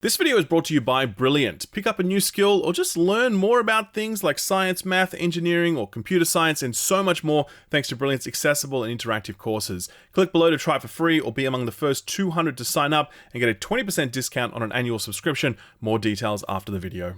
This video is brought to you by Brilliant. Pick up a new skill or just learn more about things like science, math, engineering, or computer science, and so much more thanks to Brilliant's accessible and interactive courses. Click below to try it for free or be among the first 200 to sign up and get a 20% discount on an annual subscription. More details after the video.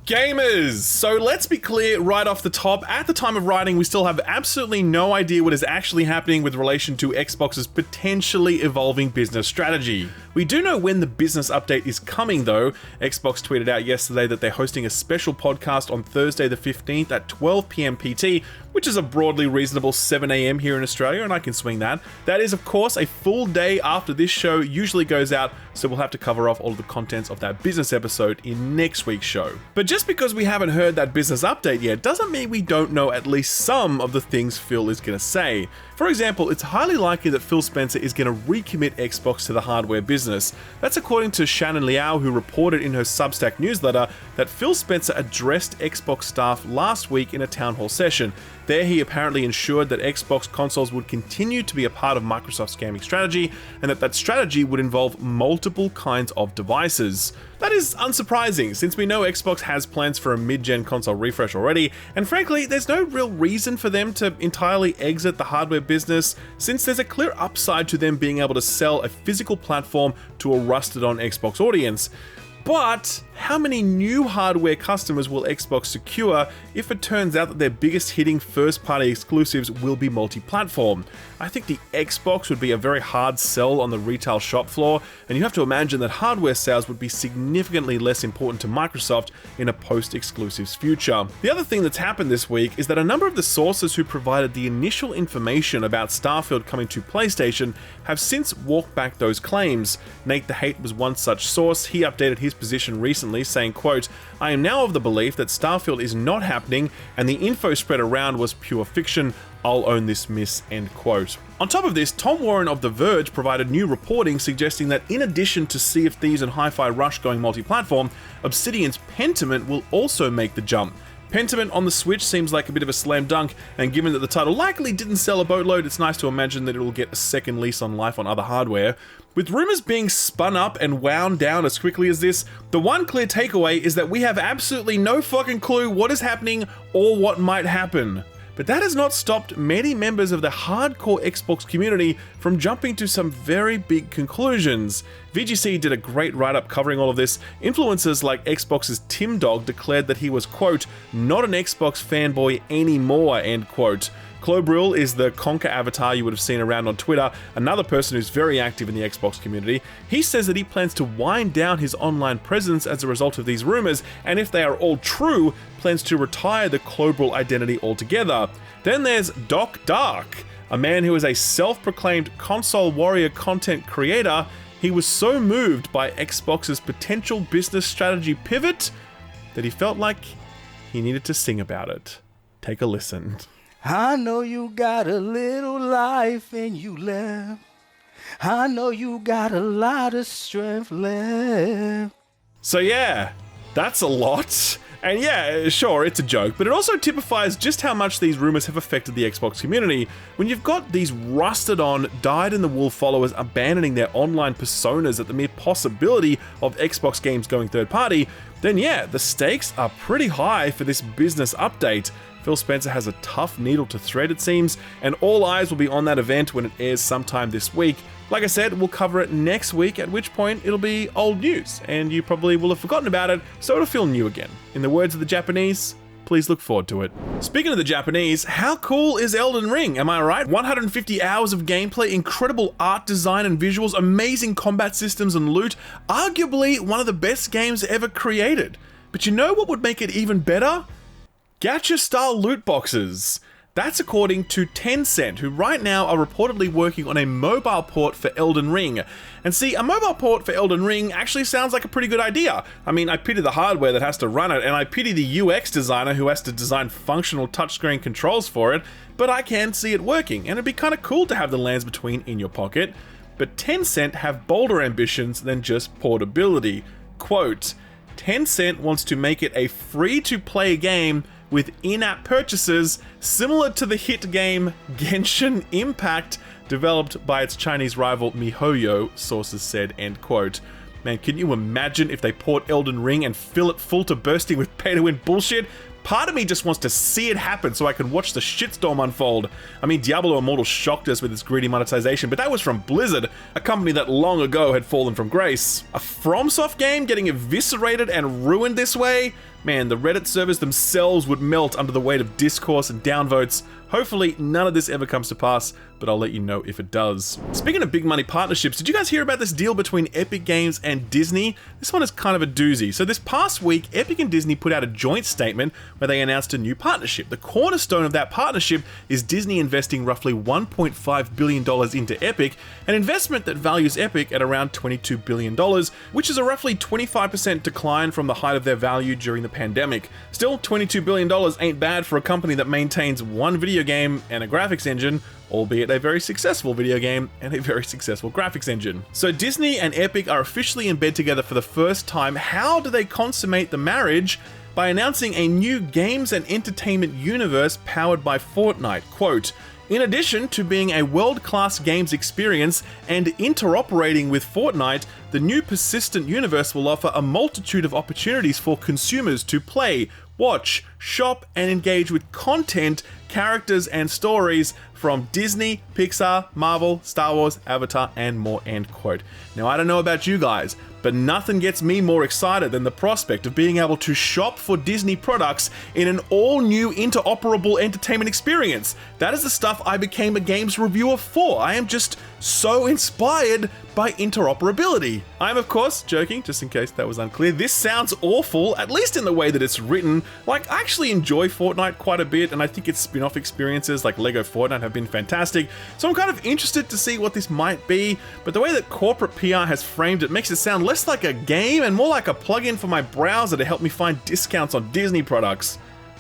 Gamers! So let's be clear right off the top, at the time of writing we still have absolutely no idea what is actually happening with relation to Xbox's potentially evolving business strategy. We do know when the business update is coming though. Xbox tweeted out yesterday that they're hosting a special podcast on Thursday the 15th at 12 PM PT, which is a broadly reasonable 7 AM here in Australia, and I can swing that. That is of course a full day after this show usually goes out, so we'll have to cover off all of the contents of that business episode in next week's show. But just because we haven't heard that business update yet doesn't mean we don't know at least some of the things Phil is going to say. For example, it's highly likely that Phil Spencer is going to recommit Xbox to the hardware business. That's according to Shannon Liao, who reported in her Substack newsletter that Phil Spencer addressed Xbox staff last week in a town hall session. There he apparently ensured that Xbox consoles would continue to be a part of Microsoft's gaming strategy, and that strategy would involve multiple kinds of devices. That is unsurprising, since we know Xbox has plans for a mid-gen console refresh already, and frankly, there's no real reason for them to entirely exit the hardware business, since there's a clear upside to them being able to sell a physical platform to a rusted-on Xbox audience. But how many new hardware customers will Xbox secure if it turns out that their biggest hitting first-party exclusives will be multi-platform? I think the Xbox would be a very hard sell on the retail shop floor, and you have to imagine that hardware sales would be significantly less important to Microsoft in a post-exclusives future. The other thing that's happened this week is that a number of the sources who provided the initial information about Starfield coming to PlayStation have since walked back those claims. Nate the Hate was one such source. He updated his position recently, saying, quote, "I am now of the belief that Starfield is not happening and the info spread around was pure fiction. I'll own this miss," end quote. On top of this, Tom Warren of The Verge provided new reporting suggesting that in addition to Sea of Thieves and Hi-Fi Rush going multi-platform, Obsidian's Pentiment will also make the jump. Pentiment on the Switch seems like a bit of a slam dunk, and given that the title likely didn't sell a boatload, it's nice to imagine that it will get a second lease on life on other hardware. With rumors being spun up and wound down as quickly as this, the one clear takeaway is that we have absolutely no fucking clue what is happening or what might happen. But that has not stopped many members of the hardcore Xbox community from jumping to some very big conclusions. VGC did a great write-up covering all of this. Influencers like Xbox's Tim Dog declared that he was, quote, "not an Xbox fanboy anymore," end quote. Clobril is the Conker avatar you would have seen around on Twitter, another person who's very active in the Xbox community. He says that he plans to wind down his online presence as a result of these rumors, and if they are all true, plans to retire the Clobril identity altogether. Then there's Doc Dark, a man who is a self-proclaimed console warrior content creator. He was so moved by Xbox's potential business strategy pivot that he felt like he needed to sing about it. Take a listen. I know you got a little life and you left. I know you got a lot of strength left. So yeah, that's a lot. And yeah, sure, it's a joke, but it also typifies just how much these rumors have affected the Xbox community. When you've got these rusted-on, dyed-in-the-wool followers abandoning their online personas at the mere possibility of Xbox games going third-party, then yeah, the stakes are pretty high for this business update. Phil Spencer has a tough needle to thread, it seems, and all eyes will be on that event when it airs sometime this week. Like I said, we'll cover it next week, at which point it'll be old news, and you probably will have forgotten about it, so it'll feel new again. In the words of the Japanese, please look forward to it. Speaking of the Japanese, how cool is Elden Ring, am I right? 150 hours of gameplay, incredible art design and visuals, amazing combat systems and loot, arguably one of the best games ever created. But you know what would make it even better? Gacha-style loot boxes. That's according to Tencent, who right now are reportedly working on a mobile port for Elden Ring. And see, a mobile port for Elden Ring actually sounds like a pretty good idea. I mean, I pity the hardware that has to run it, and I pity the UX designer who has to design functional touchscreen controls for it, but I can see it working, and it'd be kind of cool to have the Lands Between in your pocket. But Tencent have bolder ambitions than just portability. Quote, "Tencent wants to make it a free-to-play game with in-app purchases similar to the hit game Genshin Impact, developed by its Chinese rival MiHoYo," sources said, end quote. Man, can you imagine if they port Elden Ring and fill it full to bursting with pay-to-win bullshit? Part of me just wants to see it happen so I can watch the shitstorm unfold. I mean, Diablo Immortal shocked us with its greedy monetization, but that was from Blizzard, a company that long ago had fallen from grace. A FromSoft game getting eviscerated and ruined this way? Man, the Reddit servers themselves would melt under the weight of discourse and downvotes. Hopefully, none of this ever comes to pass, but I'll let you know if it does. Speaking of big money partnerships, did you guys hear about this deal between Epic Games and Disney? This one is kind of a doozy. So this past week, Epic and Disney put out a joint statement where they announced a new partnership. The cornerstone of that partnership is Disney investing roughly $1.5 billion into Epic, an investment that values Epic at around $22 billion, which is a roughly 25% decline from the height of their value during the pandemic. Still, $22 billion ain't bad for a company that maintains one video game and a graphics engine, albeit a very successful video game and a very successful graphics engine. So Disney and Epic are officially in bed together for the first time. How do they consummate the marriage? By announcing a new games and entertainment universe powered by Fortnite. Quote, "In addition to being a world-class games experience and interoperating with Fortnite, the new persistent universe will offer a multitude of opportunities for consumers to play, watch, shop, and engage with content, characters, and stories from Disney, Pixar, Marvel, Star Wars, Avatar, and more," end quote. Now, I don't know about you guys, but nothing gets me more excited than the prospect of being able to shop for Disney products in an all-new interoperable entertainment experience. That is the stuff I became a games reviewer for. I am just so inspired by interoperability. I'm of course joking, just in case that was unclear. This sounds awful, at least in the way that it's written. Like, I actually enjoy Fortnite quite a bit, and I think its spin-off experiences like Lego Fortnite have been fantastic, so I'm kind of interested to see what this might be, but the way that corporate PR has framed it makes it sound less like a game and more like a plugin for my browser to help me find discounts on Disney products.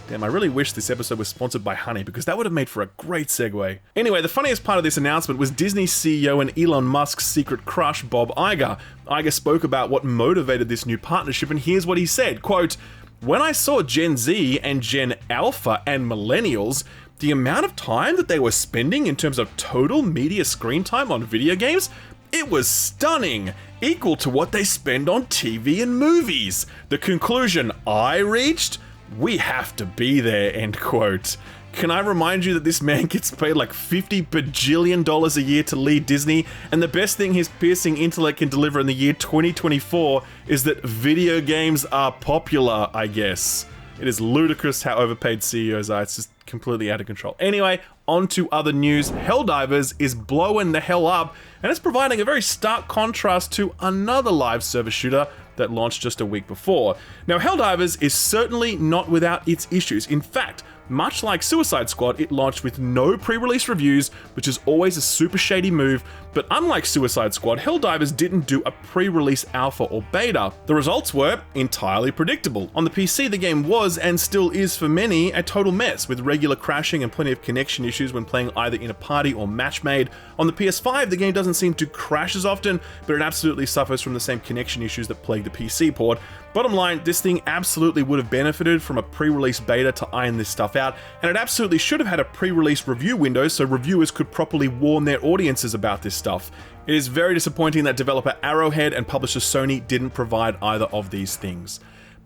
Damn, I really wish this episode was sponsored by Honey, because that would have made for a great segue. Anyway, the funniest part of this announcement was Disney's CEO and Elon Musk's secret crush, Bob Iger. Iger spoke about what motivated this new partnership, and here's what he said, quote, "When I saw Gen Z and Gen Alpha and Millennials, the amount of time that they were spending in terms of total media screen time on video games, it was stunning, equal to what they spend on TV and movies. The conclusion I reached? We have to be there," end quote. Can I remind you that this man gets paid like $50 bajillion a year to lead Disney, and the best thing his piercing intellect can deliver in the year 2024 is that video games are popular, I guess. It is ludicrous how overpaid CEOs are. It's just completely out of control. Anyway, on to other news. Helldivers is blowing the hell up, and it's providing a very stark contrast to another live service shooter that launched just a week before. Now, Helldivers is certainly not without its issues. In fact, much like Suicide Squad, it launched with no pre-release reviews, which is always a super shady move, but unlike Suicide Squad, Helldivers didn't do a pre-release alpha or beta. The results were entirely predictable. On the PC, the game was, and still is for many, a total mess, with regular crashing and plenty of connection issues when playing either in a party or match-made. On the PS5, the game doesn't seem to crash as often, but it absolutely suffers from the same connection issues that plague the PC port. Bottom line, this thing absolutely would have benefited from a pre-release beta to iron this stuff out, and it absolutely should have had a pre-release review window so reviewers could properly warn their audiences about this stuff. It is very disappointing that developer Arrowhead and publisher Sony didn't provide either of these things.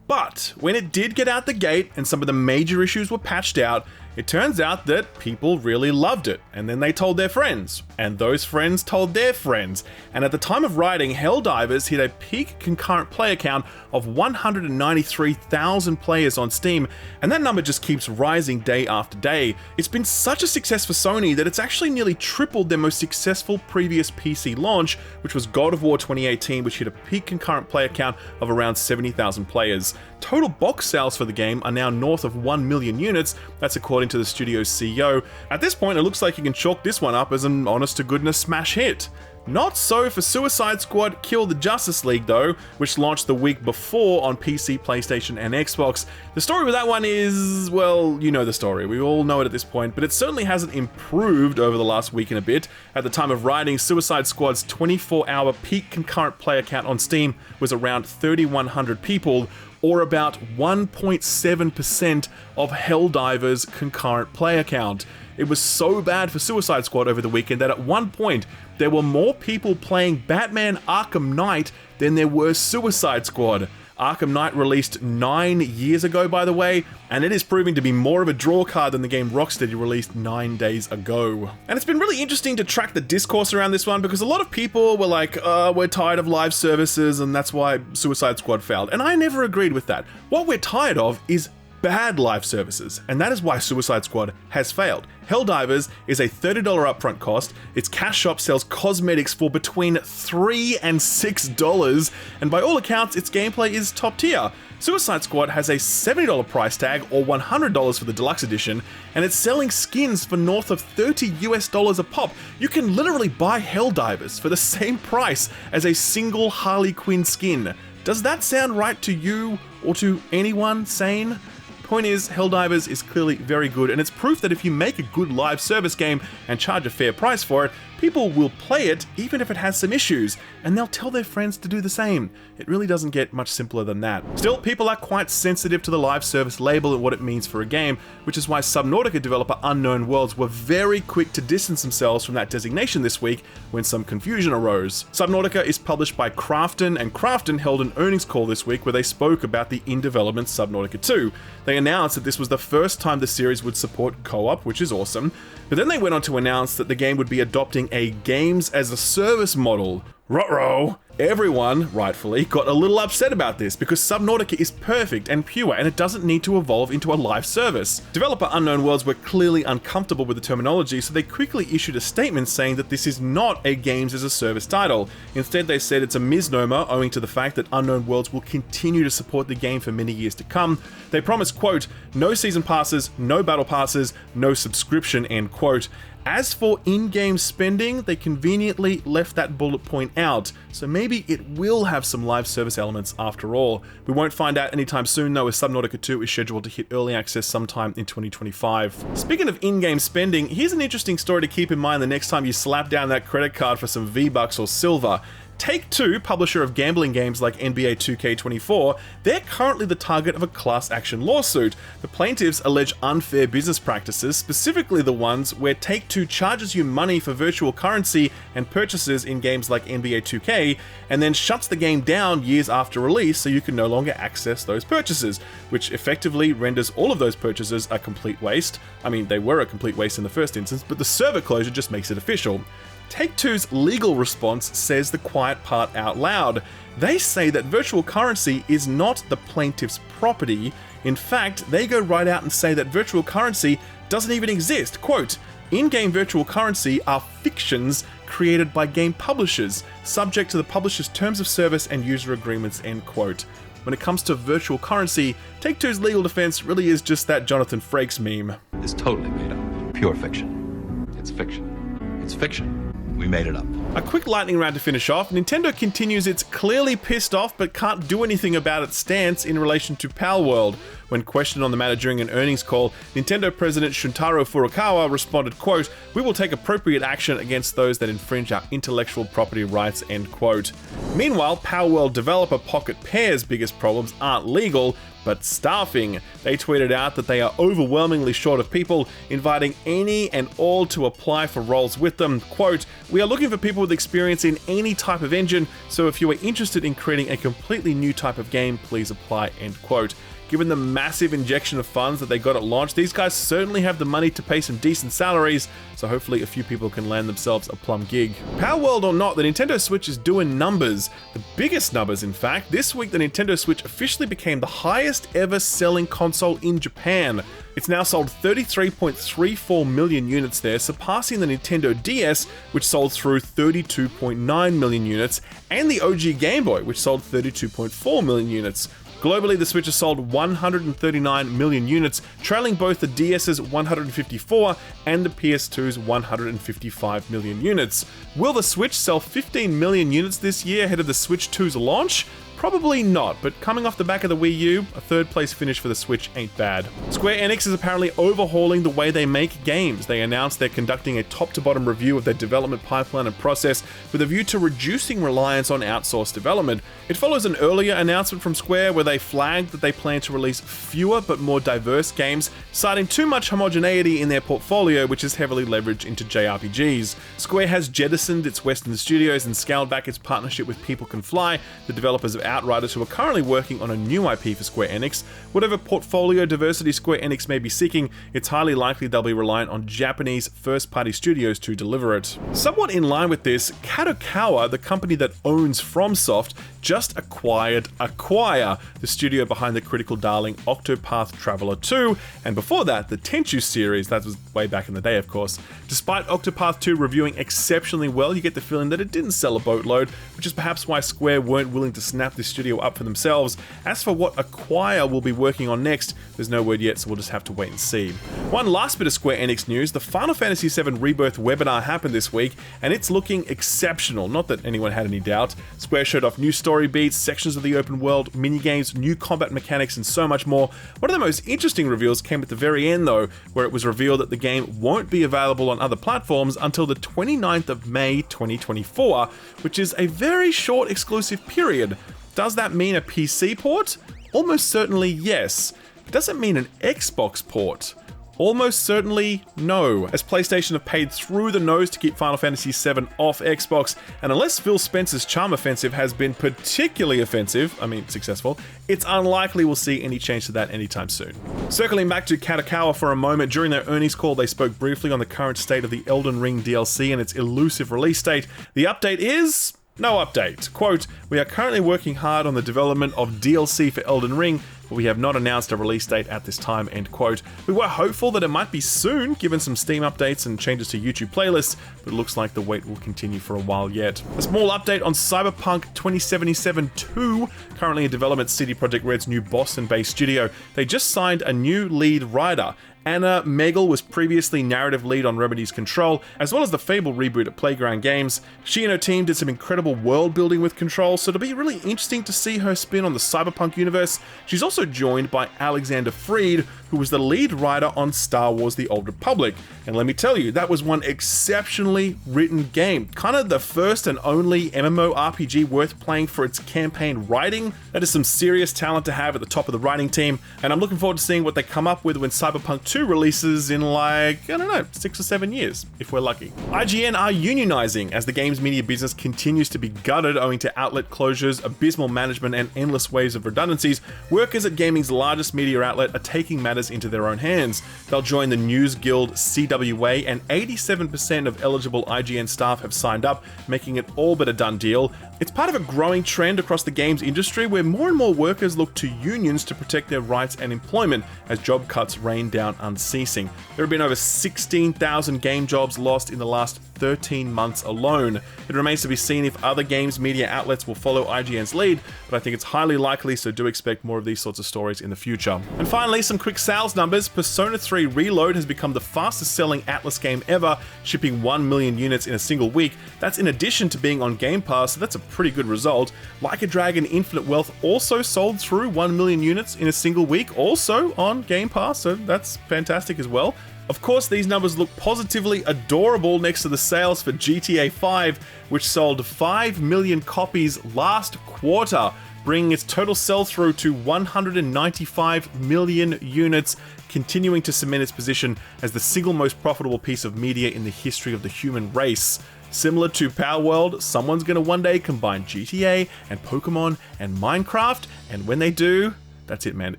But when it did get out the gate and some of the major issues were patched out, it turns out that people really loved it, and then they told their friends, and those friends told their friends, and at the time of writing, Helldivers hit a peak concurrent player count of 193,000 players on Steam, and that number just keeps rising day after day. It's been such a success for Sony that it's actually nearly tripled their most successful previous PC launch, which was God of War 2018, which hit a peak concurrent player count of around 70,000 players. Total box sales for the game are now north of 1 million units, that's according to the studio's CEO. At this point, it looks like you can chalk this one up as an honest-to-goodness smash hit. Not so for Suicide Squad Kill the Justice League though, which launched the week before on PC, PlayStation, and Xbox. The story with that one is, well, you know the story. We all know it at this point, but it certainly hasn't improved over the last week and a bit. At the time of writing, Suicide Squad's 24-hour peak concurrent player count on Steam was around 3,100 people, or about 1.7% of Helldivers' concurrent player count. It was so bad for Suicide Squad over the weekend that at one point, there were more people playing Batman Arkham Knight than there were Suicide Squad. Arkham Knight released 9 years ago, by the way, and it is proving to be more of a draw card than the game Rocksteady released 9 days ago. And it's been really interesting to track the discourse around this one because a lot of people were like, we're tired of live services and that's why Suicide Squad failed. And I never agreed with that. What we're tired of is bad live services, and that is why Suicide Squad has failed. Helldivers is a $30 upfront cost, its cash shop sells cosmetics for between $3 and $6, and by all accounts, its gameplay is top tier. Suicide Squad has a $70 price tag or $100 for the deluxe edition, and it's selling skins for north of $30 a pop. You can literally buy Helldivers for the same price as a single Harley Quinn skin. Does that sound right to you or to anyone sane? Point is, Helldivers is clearly very good, and it's proof that if you make a good live service game and charge a fair price for it, people will play it even if it has some issues, and they'll tell their friends to do the same. It really doesn't get much simpler than that. Still, people are quite sensitive to the live service label and what it means for a game, which is why Subnautica developer Unknown Worlds were very quick to distance themselves from that designation this week when some confusion arose. Subnautica is published by Krafton, and Krafton held an earnings call this week where they spoke about the in-development Subnautica 2. They announced that this was the first time the series would support co-op, which is awesome, but then they went on to announce that the game would be adopting a games-as-a-service model. Ruh-roh! Everyone, rightfully, got a little upset about this because Subnautica is perfect and pure and it doesn't need to evolve into a live service. Developer Unknown Worlds were clearly uncomfortable with the terminology, so they quickly issued a statement saying that this is not a games-as-a-service title. Instead, they said it's a misnomer owing to the fact that Unknown Worlds will continue to support the game for many years to come. They promised, quote, no season passes, no battle passes, no subscription, end quote. As for in-game spending, they conveniently left that bullet point out, so maybe it will have some live service elements after all. We won't find out anytime soon though, as Subnautica 2 is scheduled to hit early access sometime in 2025. Speaking of in-game spending, here's an interesting story to keep in mind the next time you slap down that credit card for some V-Bucks or silver. Take-Two, publisher of gambling games like NBA 2K24, they're currently the target of a class action lawsuit. The plaintiffs allege unfair business practices, specifically the ones where Take-Two charges you money for virtual currency and purchases in games like NBA 2K, and then shuts the game down years after release so you can no longer access those purchases, which effectively renders all of those purchases a complete waste. I mean, they were a complete waste in the first instance, but the server closure just makes it official. Take-Two's legal response says the quiet part out loud. They say that virtual currency is not the plaintiff's property. In fact, they go right out and say that virtual currency doesn't even exist. Quote, in-game virtual currency are fictions created by game publishers, subject to the publisher's terms of service and user agreements, end quote. When it comes to virtual currency, Take-Two's legal defense really is just that Jonathan Frakes meme. It's totally made up. Pure fiction. It's fiction. It's fiction. We made it up. A quick lightning round to finish off. Nintendo continues its clearly pissed off but can't do anything about its stance in relation to Palworld. When questioned on the matter during an earnings call, Nintendo President Shuntaro Furukawa responded, quote, we will take appropriate action against those that infringe our intellectual property rights, end quote. Meanwhile, Palworld developer Pocket Pair's biggest problems aren't legal, but staffing. They tweeted out that they are overwhelmingly short of people, inviting any and all to apply for roles with them. Quote, we are looking for people with experience in any type of engine, so if you are interested in creating a completely new type of game, please apply, end quote. Given the massive injection of funds that they got at launch, these guys certainly have the money to pay some decent salaries, so hopefully a few people can land themselves a plum gig. Palworld or not, the Nintendo Switch is doing numbers. The biggest numbers, in fact. This week, the Nintendo Switch officially became the highest ever selling console in Japan. It's now sold 33.34 million units there, surpassing the Nintendo DS, which sold through 32.9 million units, and the OG Game Boy, which sold 32.4 million units. Globally, the Switch has sold 139 million units, trailing both the DS's 154 and the PS2's 155 million units. Will the Switch sell 15 million units this year ahead of the Switch 2's launch? Probably not, but coming off the back of the Wii U, a third place finish for the Switch ain't bad. Square Enix is apparently overhauling the way they make games. They announced they're conducting a top-to-bottom review of their development pipeline and process with a view to reducing reliance on outsourced development. It follows an earlier announcement from Square where they flagged that they plan to release fewer but more diverse games, citing too much homogeneity in their portfolio, which is heavily leveraged into JRPGs. Square has jettisoned its Western studios and scaled back its partnership with People Can Fly, the developers of Outriders, who are currently working on a new IP for Square Enix. Whatever portfolio diversity Square Enix may be seeking, it's highly likely they'll be reliant on Japanese first-party studios to deliver it. Somewhat in line with this, Kadokawa, the company that owns FromSoft, just acquired Acquire, the studio behind the critical darling Octopath Traveler 2, and before that, the Tenchu series. That was way back in the day, of course. Despite Octopath 2 reviewing exceptionally well, you get the feeling that it didn't sell a boatload, which is perhaps why Square weren't willing to snap this studio up for themselves. As for what Acquire will be working on next, there's no word yet, so we'll just have to wait and see. One last bit of Square Enix news, the Final Fantasy VII Rebirth webinar happened this week, and it's looking exceptional, not that anyone had any doubt. Square showed off new story beats, sections of the open world, minigames, new combat mechanics, and so much more. One of the most interesting reveals came at the very end though, where it was revealed that the game won't be available on other platforms until the 29th of May 2024, which is a very short exclusive period. Does that mean a PC port? Almost certainly yes. Does it mean an Xbox port? Almost certainly no, as PlayStation have paid through the nose to keep Final Fantasy VII off Xbox, and unless Phil Spencer's charm offensive has been particularly successful, it's unlikely we'll see any change to that anytime soon. Circling back to Kadokawa for a moment, during their earnings call they spoke briefly on the current state of the Elden Ring DLC and its elusive release date. The update is... no update. Quote, "We are currently working hard on the development of DLC for Elden Ring, but we have not announced a release date at this time," end quote. We were hopeful that it might be soon, given some Steam updates and changes to YouTube playlists, but it looks like the wait will continue for a while yet. A small update on Cyberpunk 2077 2, currently in development CD Projekt Red's new Boston-based studio. They just signed a new lead writer. Anna Megal was previously narrative lead on Remedy's Control, as well as the Fable reboot at Playground Games. She and her team did some incredible world building with Control, so it'll be really interesting to see her spin on the Cyberpunk universe. She's also joined by Alexander Freed, who was the lead writer on Star Wars The Old Republic. And let me tell you, that was one exceptionally written game. Kind of the first and only MMORPG worth playing for its campaign writing. That is some serious talent to have at the top of the writing team, and I'm looking forward to seeing what they come up with when Cyberpunk 2 releases in 6 or 7 years, if we're lucky. IGN are unionizing as the games media business continues to be gutted owing to outlet closures, abysmal management, and endless waves of redundancies. Workers at gaming's largest media outlet are taking matters into their own hands. They'll join the News Guild CWA, and 87% of eligible IGN staff have signed up, making it all but a done deal. It's part of a growing trend across the games industry where more and more workers look to unions to protect their rights and employment as job cuts rain down unceasing. There have been over 16,000 game jobs lost in the last 13 months alone. It remains to be seen if other games media outlets will follow IGN's lead, but I think it's highly likely, so do expect more of these sorts of stories in the future. And finally, some quick sales numbers. Persona 3 Reload has become the fastest selling Atlas game ever, shipping 1 million units in a single week. That's in addition to being on Game Pass, so that's a pretty good result. Like a Dragon Infinite Wealth also sold through 1 million units in a single week, also on Game Pass, so that's fantastic as well. Of course, these numbers look positively adorable next to the sales for GTA 5, which sold 5 million copies last quarter, bringing its total sell-through to 195 million units, continuing to cement its position as the single most profitable piece of media in the history of the human race. Similar to Power World, someone's gonna one day combine GTA and Pokemon and Minecraft, and when they do, that's it, man.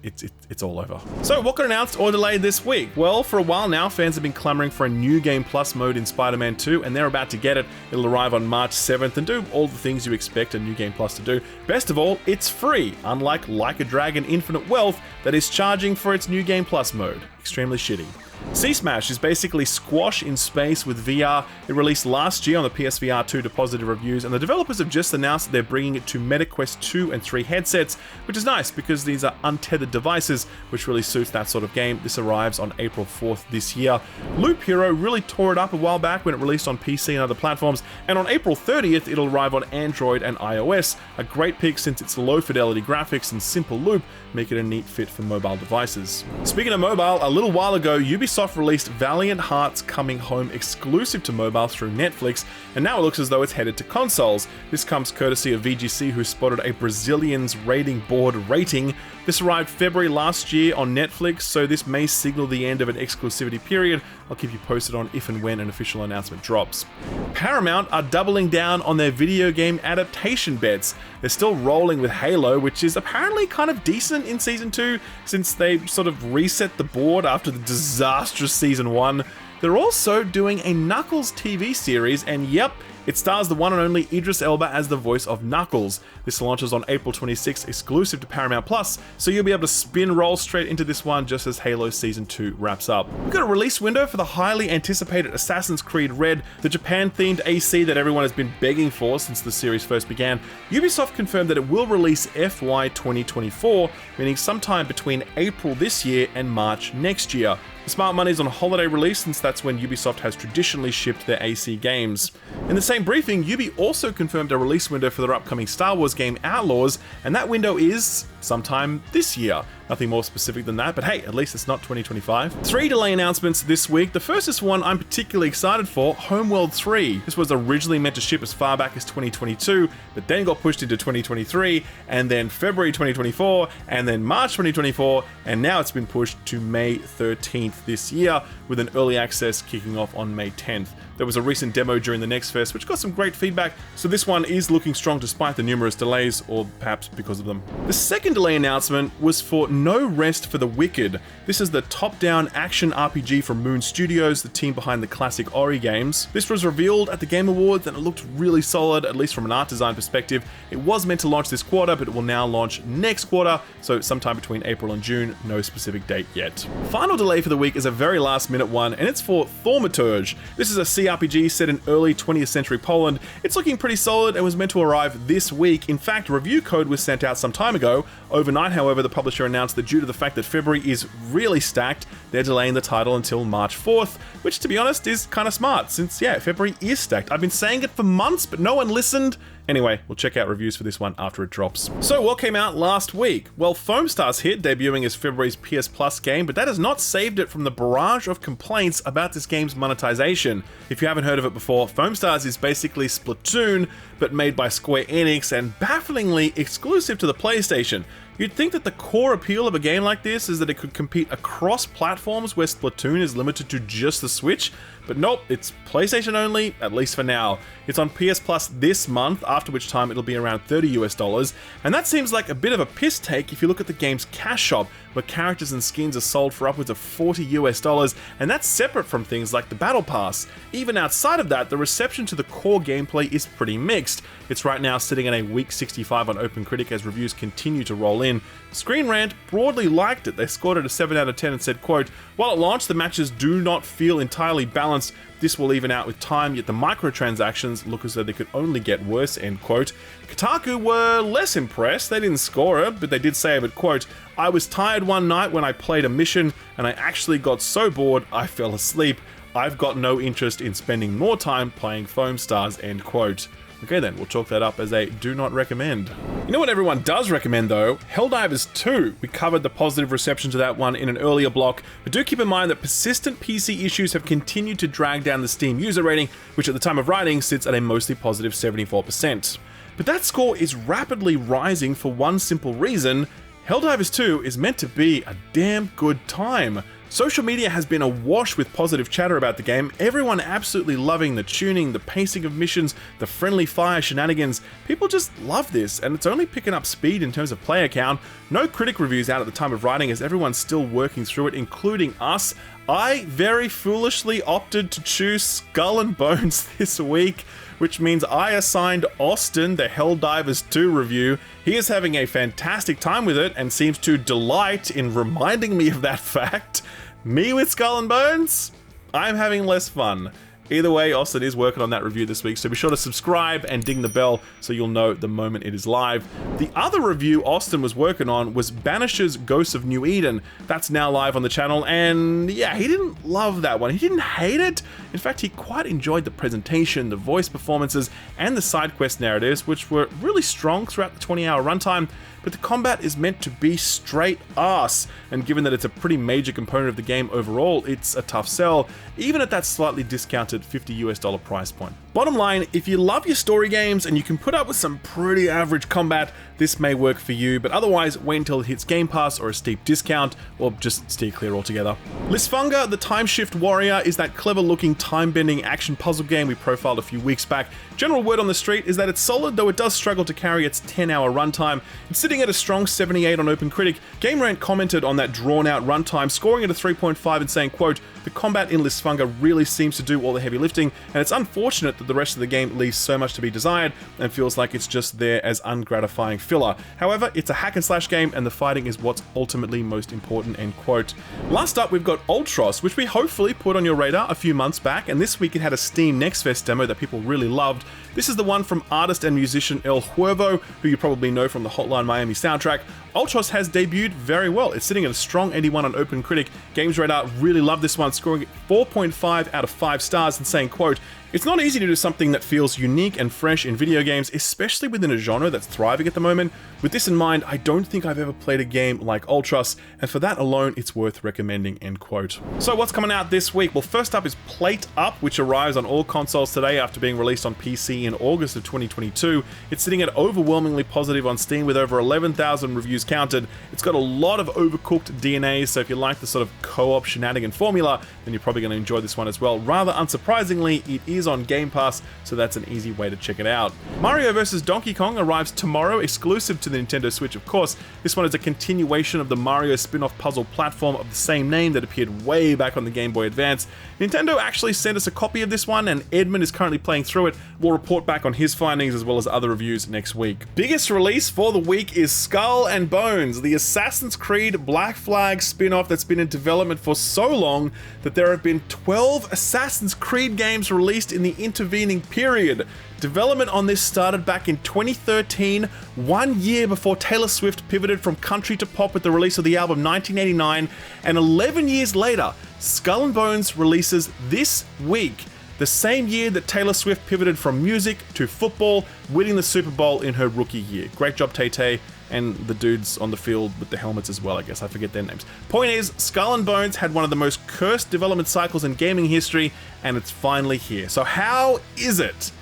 It's all over. So what got announced or delayed this week? Well, for a while now, fans have been clamoring for a New Game Plus mode in Spider-Man 2, and they're about to get it. It'll arrive on March 7th and do all the things you expect a New Game Plus to do. Best of all, it's free, unlike Like a Dragon Infinite Wealth that is charging for its New Game Plus mode. extremely shitty. Sea Smash is basically squash in space with VR. It released last year on the PSVR 2 to positive reviews, and the developers have just announced that they're bringing it to MetaQuest 2 and 3 headsets, which is nice because these are untethered devices, which really suits that sort of game. This arrives on April 4th this year. Loop Hero really tore it up a while back when it released on PC and other platforms, and on April 30th it'll arrive on Android and iOS. A great pick since its low fidelity graphics and simple loop make it a neat fit for mobile devices. Speaking of mobile, a little while ago Ubisoft released Valiant Hearts Coming Home exclusive to mobile through Netflix, and now it looks as though it's headed to consoles. This comes courtesy of VGC, who spotted a Brazilian's rating board rating. This arrived February last year on Netflix, so this may signal the end of an exclusivity period. I'll keep you posted on if and when an official announcement drops. Paramount are doubling down on their video game adaptation bets. They're still rolling with Halo, which is apparently kind of decent in Season 2, since they sort of reset the board after the disastrous Season 1. They're also doing a Knuckles TV series, and yep, it stars the one and only Idris Elba as the voice of Knuckles. This launches on April 26th, exclusive to Paramount Plus, so you'll be able to spin roll straight into this one just as Halo Season 2 wraps up. We've got a release window for the highly anticipated Assassin's Creed Red, the Japan-themed AC that everyone has been begging for since the series first began. Ubisoft confirmed that it will release FY 2024, meaning sometime between April this year and March next year. The smart money's on holiday release, since that's when Ubisoft has traditionally shipped their AC games. In the same briefing, Ubi also confirmed a release window for their upcoming Star Wars game Outlaws, and that window is sometime this year. Nothing more specific than that, but hey, at least it's not 2025. 3 delay announcements this week. The first is one I'm particularly excited for, Homeworld 3. This was originally meant to ship as far back as 2022, but then got pushed into 2023, and then February 2024, and then March 2024, and now it's been pushed to May 13th this year, with an early access kicking off on May 10th. There was a recent demo during the NextFest, which got some great feedback, so this one is looking strong despite the numerous delays, or perhaps because of them. The second delay announcement was for No Rest for the Wicked. This is the top-down action RPG from Moon Studios, the team behind the classic Ori games. This was revealed at the Game Awards, and it looked really solid, at least from an art design perspective. It was meant to launch this quarter, but it will now launch next quarter, so sometime between April and June, no specific date yet. Final delay for the week is a very last-minute one, and it's for Thaumaturge. This is a CRPG set in early 20th century Poland. It's looking pretty solid and was meant to arrive this week. In fact, review code was sent out some time ago. Overnight, however, the publisher announced that due to the fact that February is really stacked, they're delaying the title until March 4th, which to be honest is kind of smart, since yeah, February is stacked. I've been saying it for months, but no one listened. Anyway, we'll check out reviews for this one after it drops. So what came out last week? Well, Foam Star's hit, debuting as February's PS Plus game, but that has not saved it from the barrage of complaints about this game's monetization. If you haven't heard of it before, Foam Stars is basically Splatoon, but made by Square Enix and bafflingly exclusive to the PlayStation. You'd think that the core appeal of a game like this is that it could compete across platforms where Splatoon is limited to just the Switch, but nope, it's PlayStation only, at least for now. It's on PS Plus this month, after which time it'll be around $30 US, and that seems like a bit of a piss take if you look at the game's cash shop, where characters and skins are sold for upwards of $40 US, and that's separate from things like the Battle Pass. Even outside of that, the reception to the core gameplay is pretty mixed. It's right now sitting at a weak 65 on OpenCritic as reviews continue to roll in. Screen Rant broadly liked it. They scored it a 7 out of 10 and said, quote, "While at launch the matches do not feel entirely balanced, this will even out with time, yet the microtransactions look as though they could only get worse," end quote. Kotaku were less impressed. They didn't score it, but they did say, but quote, "I was tired one night when I played a mission and I actually got so bored I fell asleep. I've got no interest in spending more time playing Foam Stars," end quote. Okay then, we'll chalk that up as a do not recommend. You know what everyone does recommend though? Helldivers 2. We covered the positive reception to that one in an earlier block, but do keep in mind that persistent PC issues have continued to drag down the Steam user rating, which at the time of writing sits at a mostly positive 74%. But that score is rapidly rising for one simple reason: Helldivers 2 is meant to be a damn good time. Social media has been awash with positive chatter about the game, everyone absolutely loving the tuning, the pacing of missions, the friendly fire shenanigans. People just love this, and it's only picking up speed in terms of player count. No critic reviews out at the time of writing as everyone's still working through it, including us. I very foolishly opted to choose Skull and Bones this week, which means I assigned Austin the Helldivers 2 review. He is having a fantastic time with it and seems to delight in reminding me of that fact. Me with Skull and Bones? I'm having less fun. Either way, Austin is working on that review this week, so be sure to subscribe and ding the bell so you'll know the moment it is live. The other review Austin was working on was Banisher's Ghosts of New Eden. That's now live on the channel, and yeah, he didn't love that one. He didn't hate it. In fact, he quite enjoyed the presentation, the voice performances, and the side quest narratives, which were really strong throughout the 20-hour runtime. But the combat is meant to be straight ass, and given that it's a pretty major component of the game overall, it's a tough sell, even at that slightly discounted $50 price point. Bottom line, if you love your story games and you can put up with some pretty average combat, this may work for you, but otherwise wait until it hits Game Pass or a steep discount, or just steer clear altogether. Lysfunga, the Time Shift Warrior, is that clever looking time-bending action puzzle game we profiled a few weeks back. General word on the street is that it's solid, though it does struggle to carry its 10-hour runtime. It's sitting at a strong 78 on OpenCritic. GameRant commented on that drawn-out runtime, scoring it a 3.5 and saying, quote, "The combat in Lysfunga really seems to do all the heavy lifting, and it's unfortunate that the rest of the game leaves so much to be desired and feels like it's just there as ungratifying filler. However, it's a hack and slash game and the fighting is what's ultimately most important," end quote. Last up, we've got Ultros, which we hopefully put on your radar a few months back, and this week it had a Steam NextFest demo that people really loved. This is the one from artist and musician El Huervo, who you probably know from the Hotline Miami soundtrack. Ultros has debuted very well. It's sitting at a strong 81 on OpenCritic. Games Radar really loved this one, scoring it 4.5 out of 5 stars and saying, quote, "It's not easy to do something that feels unique and fresh in video games, especially within a genre that's thriving at the moment. With this in mind, I don't think I've ever played a game like Ultros, and for that alone, it's worth recommending," end quote. So what's coming out this week? Well, first up is Plate Up, which arrives on all consoles today after being released on PC in August of 2022. It's sitting at overwhelmingly positive on Steam with over 11,000 reviews counted. It's got a lot of overcooked DNA, so if you like the sort of co-op shenanigan formula, then you're probably going to enjoy this one as well. Rather unsurprisingly, it is on Game Pass, so that's an easy way to check it out. Mario vs. Donkey Kong arrives tomorrow, exclusive to the Nintendo Switch, of course. This one is a continuation of the Mario spin-off puzzle platform of the same name that appeared way back on the Game Boy Advance. Nintendo actually sent us a copy of this one, and Edmond is currently playing through it. We'll report back on his findings as well as other reviews next week. Biggest release for the week is Skull and Bones, the Assassin's Creed Black Flag spin-off that's been in development for so long that there have been 12 Assassin's Creed games released in the intervening period. Development on this started back in 2013, 1 year before Taylor Swift pivoted from country to pop with the release of the album 1989, and 11 years later, Skull and Bones releases this week, the same year that Taylor Swift pivoted from music to football, winning the Super Bowl in her rookie year. Great job, Tay-Tay, and the dudes on the field with the helmets as well, I guess. I forget their names. Point is, Skull and Bones had one of the most cursed development cycles in gaming history, and it's finally here. So how is it?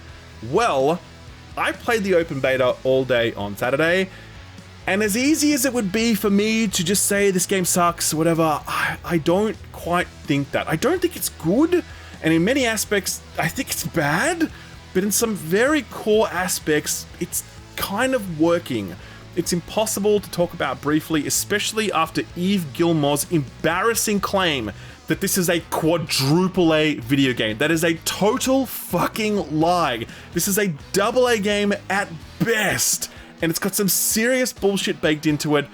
Well, I played the open beta all day on Saturday, and as easy as it would be for me to just say this game sucks, whatever, I don't quite think that. I don't think it's good, and in many aspects, I think it's bad, but in some very core aspects, it's kind of working. It's impossible to talk about briefly, especially after Yves Guillemot's embarrassing claim that this is a quadruple A video game. That is a total fucking lie. This is a double A game at best, and it's got some serious bullshit baked into it,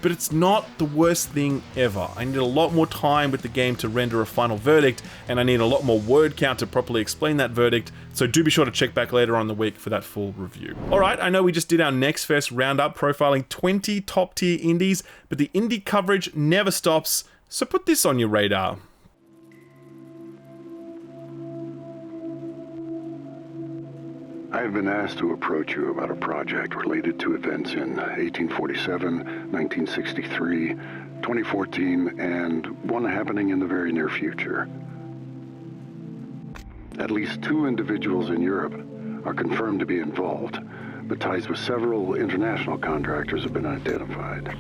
but it's not the worst thing ever. I need a lot more time with the game to render a final verdict, and I need a lot more word count to properly explain that verdict, so do be sure to check back later on in the week for that full review. Alright, I know we just did our NextFest roundup profiling 20 top tier indies, but the indie coverage never stops, so put this on your radar. I have been asked to approach you about a project related to events in 1847, 1963, 2014, and one happening in the very near future. At least 2 individuals in Europe are confirmed to be involved, but ties with several international contractors have been identified.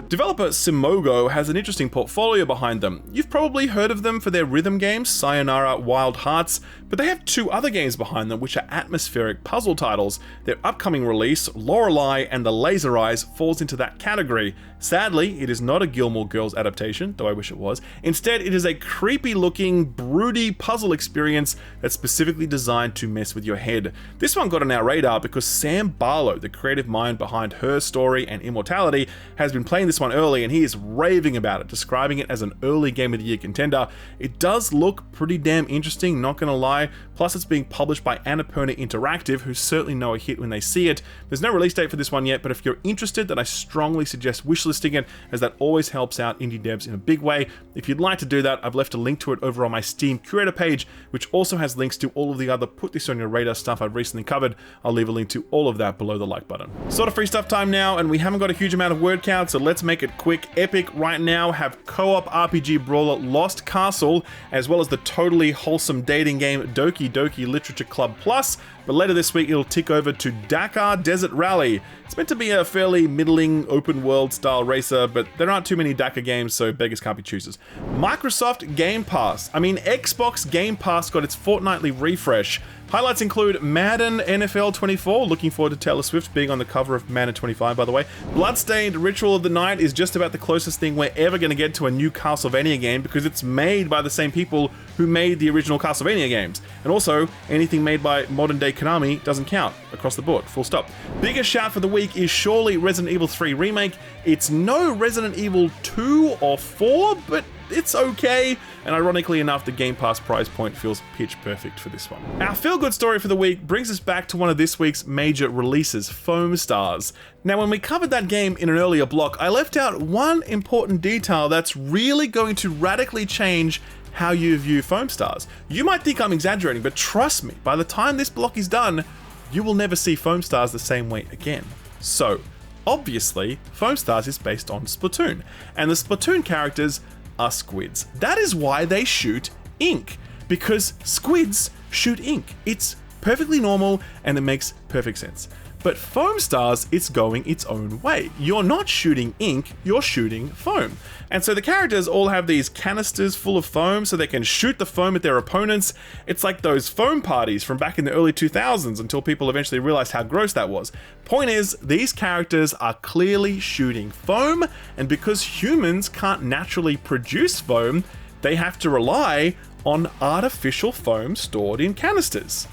Developer Simogo has an interesting portfolio behind them. You've probably heard of them for their rhythm games, Sayonara Wild Hearts, But they have 2 other games behind them which are atmospheric puzzle titles. Their upcoming release, Lorelei and the Laser Eyes, falls into that category. Sadly, it is not a Gilmore Girls adaptation, though I wish it was. Instead, it is a creepy looking, broody puzzle experience that's specifically designed to mess with your head. This one got on our radar because Sam Barlow, the creative mind behind Her Story and Immortality, has been playing this one early and he is raving about it, describing it as an early Game of the Year contender. It does look pretty damn interesting, not gonna lie. Plus, it's being published by Annapurna Interactive, who certainly know a hit when they see it. There's no release date for this one yet, but if you're interested, then I strongly suggest wishlisting it, as that always helps out indie devs in a big way. If you'd like to do that, I've left a link to it over on my Steam Curator page, which also has links to all of the other put this on your radar stuff I've recently covered. I'll leave a link to all of that below the like button. Sort of free stuff time now, and we haven't got a huge amount of word count, so let's make it quick. Epic right now have co-op RPG brawler Lost Castle, as well as the totally wholesome dating game Doki Doki Literature Club Plus, but later this week it'll tick over to Dakar Desert Rally. It's meant to be a fairly middling open world style racer, but there aren't too many Dakar games, so beggars can't be choosers. Microsoft Game Pass. Xbox Game Pass got its fortnightly refresh. Highlights include Madden NFL 24, looking forward to Taylor Swift being on the cover of Madden 25, by the way. Bloodstained Ritual of the Night is just about the closest thing we're ever going to get to a new Castlevania game, because it's made by the same people who made the original Castlevania games. And also, anything made by modern day Konami doesn't count, across the board, full stop. Biggest shout for the week is surely Resident Evil 3 Remake. It's no Resident Evil 2 or 4, but it's okay, and ironically enough, the Game Pass price point feels pitch perfect for this one. Our feel-good story for the week brings us back to one of this week's major releases, Foam Stars. Now, when we covered that game in an earlier block, I left out one important detail that's really going to radically change how you view Foam Stars. You might think I'm exaggerating, but trust me, by the time this block is done, you will never see Foam Stars the same way again. So, obviously, Foam Stars is based on Splatoon, and the Splatoon characters are squids. That is why they shoot ink, because squids shoot ink. It's perfectly normal and it makes perfect sense. But Foam Stars, it's going its own way. You're not shooting ink, you're shooting foam. And so the characters all have these canisters full of foam so they can shoot the foam at their opponents. It's like those foam parties from back in the early 2000s until people eventually realized how gross that was. Point is, these characters are clearly shooting foam, and because humans can't naturally produce foam, they have to rely on artificial foam stored in canisters.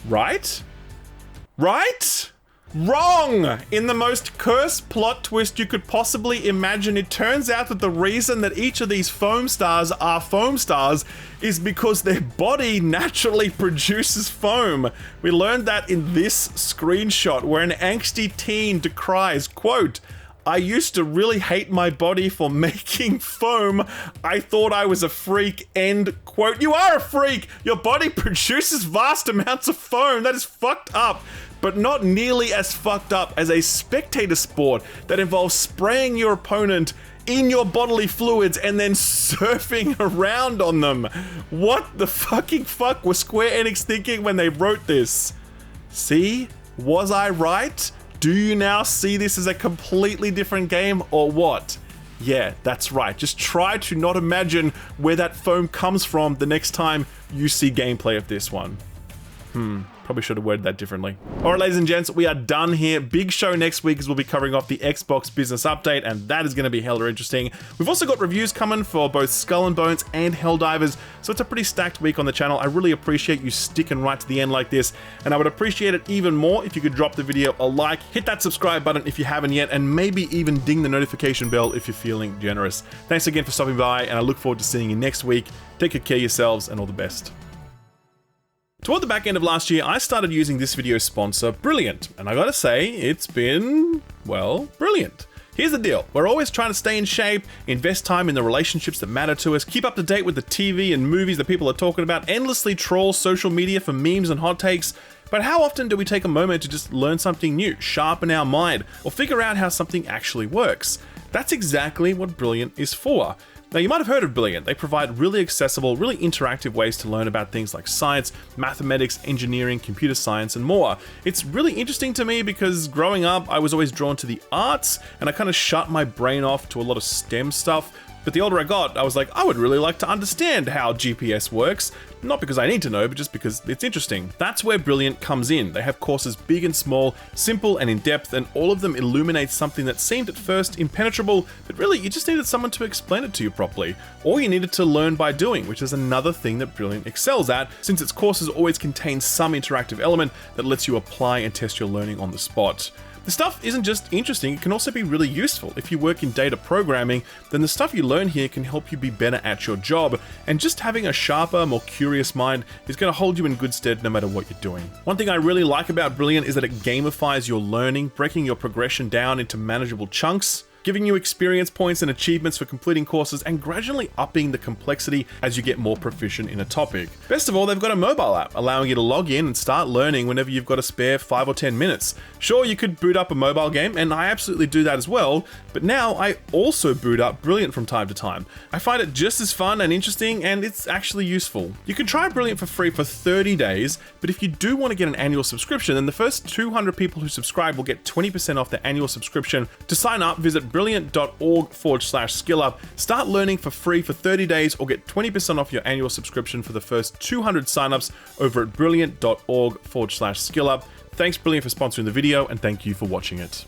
Right? Right? Wrong! In the most cursed plot twist you could possibly imagine, it turns out that the reason that each of these foam stars are foam stars is because their body naturally produces foam. We learned that in this screenshot, where an angsty teen decries, quote, "I used to really hate my body for making foam. I thought I was a freak," end quote. You are a freak! Your body produces vast amounts of foam. That is fucked up. But not nearly as fucked up as a spectator sport that involves spraying your opponent in your bodily fluids and then surfing around on them. What the fucking fuck was Square Enix thinking when they wrote this? See? Was I right? Do you now see this as a completely different game, or what? Yeah, that's right. Just try to not imagine where that foam comes from the next time you see gameplay of this one. Probably should have worded that differently. Alright, ladies and gents, we are done here. Big show next week as we'll be covering off the Xbox business update, and that is going to be hella interesting. We've also got reviews coming for both Skull and Bones and Helldivers, so it's a pretty stacked week on the channel. I really appreciate you sticking right to the end like this, and I would appreciate it even more if you could drop the video a like, hit that subscribe button if you haven't yet, and maybe even ding the notification bell if you're feeling generous. Thanks again for stopping by, and I look forward to seeing you next week. Take good care of yourselves, and all the best. Toward the back end of last year, I started using this video sponsor, Brilliant, and I gotta say, it's been, well, brilliant. Here's the deal, we're always trying to stay in shape, invest time in the relationships that matter to us, keep up to date with the TV and movies that people are talking about, endlessly troll social media for memes and hot takes, but how often do we take a moment to just learn something new, sharpen our mind, or figure out how something actually works? That's exactly what Brilliant is for. Now, you might have heard of Brilliant. They provide really accessible, really interactive ways to learn about things like science, mathematics, engineering, computer science, and more. It's really interesting to me because growing up, I was always drawn to the arts, and I kind of shut my brain off to a lot of STEM stuff. But the older I got, I was like, I would really like to understand how GPS works. Not because I need to know, but just because it's interesting. That's where Brilliant comes in. They have courses big and small, simple and in-depth, and all of them illuminate something that seemed at first impenetrable, but really you just needed someone to explain it to you properly. Or you needed to learn by doing, which is another thing that Brilliant excels at, since its courses always contain some interactive element that lets you apply and test your learning on the spot. The stuff isn't just interesting, it can also be really useful. If you work in data programming, then the stuff you learn here can help you be better at your job, and just having a sharper, more curious mind is going to hold you in good stead no matter what you're doing. One thing I really like about Brilliant is that it gamifies your learning, breaking your progression down into manageable chunks, giving you experience points and achievements for completing courses, and gradually upping the complexity as you get more proficient in a topic. Best of all, they've got a mobile app, allowing you to log in and start learning whenever you've got a spare 5 or 10 minutes. Sure, you could boot up a mobile game, and I absolutely do that as well, but now I also boot up Brilliant from time to time. I find it just as fun and interesting, and it's actually useful. You can try Brilliant for free for 30 days, but if you do want to get an annual subscription, then the first 200 people who subscribe will get 20% off their annual subscription. To sign up, visit brilliant.org/skillup. Start learning for free for 30 days or get 20% off your annual subscription for the first 200 signups over at brilliant.org/skillup. Thanks Brilliant for sponsoring the video, and thank you for watching it.